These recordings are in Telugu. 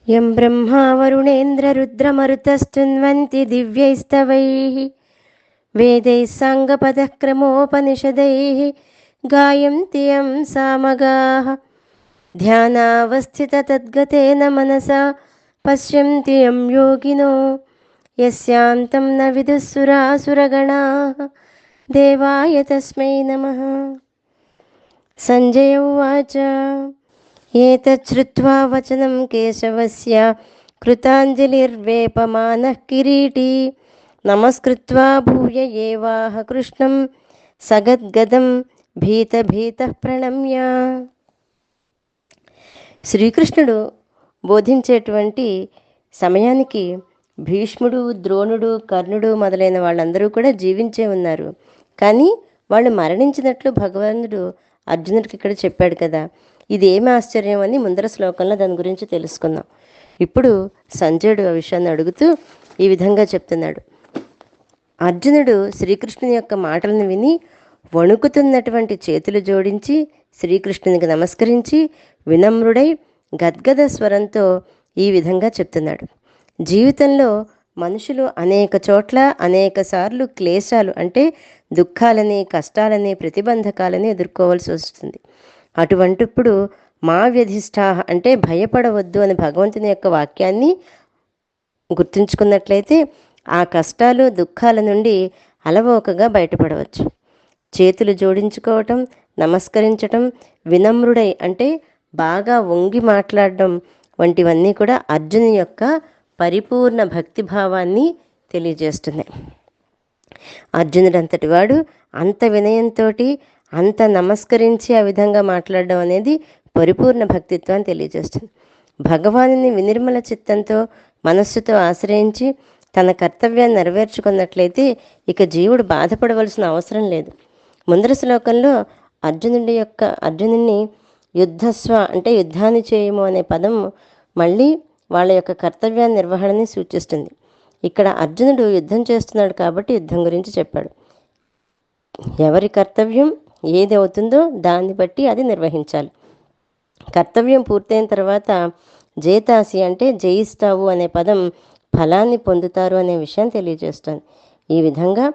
యం బ్రహ్మా వరుణేంద్ర రుద్రమరుతస్తున్వంతి దివ్యైస్తవైః వేదైః సాంగపదః క్రమోపనిషదైః గాయంతి యం సామగాః ధ్యానావస్థితతద్గతేన మనసా పశ్యంతి యం యోగినో యస్యాంతం న విదుఃసురాసురగణాః దేవాయ తస్మై నమః. సంజయ ఉవాచ ఏతచ్ఛ్రుత్వా వచనం కేశవస్య కృతాంజలిర్వేపమానః కిరీటీ నమస్కృత్వా భూయ ఏవాహ కృష్ణం సగద్గదం భీతః ప్రణమ్య. శ్రీకృష్ణుడు బోధించేటువంటి సమయానికి భీష్ముడు, ద్రోణుడు, కర్ణుడు మొదలైన వాళ్ళందరూ కూడా జీవించే ఉన్నారు. కానీ వాళ్ళు మరణించినట్లు భగవానుడు అర్జునుడికి ఇక్కడ చెప్పాడు కదా. ఇదేమి ఆశ్చర్యం అని ముందర శ్లోకంలో దాని గురించి తెలుసుకుందాం. ఇప్పుడు సంజయుడు ఆ విషయాన్ని అడుగుతూ ఈ విధంగా చెప్తున్నాడు. అర్జునుడు శ్రీకృష్ణుని యొక్క మాటలను విని వణుకుతున్నటువంటి చేతులు జోడించి శ్రీకృష్ణునికి నమస్కరించి వినమ్రుడై గద్గద స్వరంతో ఈ విధంగా చెప్తున్నాడు. జీవితంలో మనుషులు అనేక చోట్ల అనేక సార్లు క్లేశాలు అంటే దుఃఖాలని, కష్టాలని, ప్రతిబంధకాలని ఎదుర్కోవాల్సి వస్తుంది. అటువంటిప్పుడు మా వ్యధిష్ఠాః అంటే భయపడవద్దు అని భగవంతుని యొక్క వాక్యాన్ని గుర్తుంచుకున్నట్లయితే ఆ కష్టాలు, దుఃఖాల నుండి అలవోకగా బయటపడవచ్చు. చేతులు జోడించుకోవటం, నమస్కరించటం, వినమ్రుడై అంటే బాగా వంగి మాట్లాడడం వంటివన్నీ కూడా అర్జును యొక్క పరిపూర్ణ భక్తిభావాన్ని తెలియజేస్తున్నాయి. అర్జునుడు అంతటి వాడు అంత వినయంతో అంత నమస్కరించి ఆ విధంగా మాట్లాడడం అనేది పరిపూర్ణ భక్తిత్వాన్ని తెలియజేస్తుంది. భగవానుని వినిర్మల చిత్తంతో మనస్సుతో ఆశ్రయించి తన కర్తవ్యాన్ని నెరవేర్చుకున్నట్లయితే ఇక జీవుడు బాధపడవలసిన అవసరం లేదు. ముందర శ్లోకంలో అర్జునుడిని యుద్ధస్వ అంటే యుద్ధాన్ని చేయము అనే పదం మళ్ళీ వాళ్ళ యొక్క కర్తవ్య నిర్వహణని సూచిస్తుంది. ఇక్కడ అర్జునుడు యుద్ధం చేస్తున్నాడు కాబట్టి యుద్ధం గురించి చెప్పాడు. ఎవరి కర్తవ్యం ఏది అవుతుందో దాన్ని బట్టి అది నిర్వహించాలి. కర్తవ్యం పూర్తయిన తర్వాత జేతాసి అంటే జయిస్తావు అనే పదం ఫలాన్ని పొందుతారు అనే విషయం తెలియజేస్తుంది. ఈ విధంగా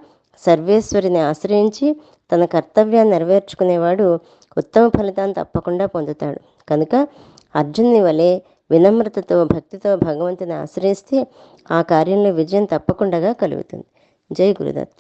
సర్వేశ్వరిని ఆశ్రయించి తన కర్తవ్యాన్ని నెరవేర్చుకునేవాడు ఉత్తమ ఫలితాన్ని తప్పకుండా పొందుతాడు. కనుక అర్జునుని వలె వినమ్రతతో భక్తితో భగవంతుని ఆశ్రయిస్తే ఆ కార్యంలో విజయం తప్పకుండా కలుగుతుంది. జై గురుదత్త.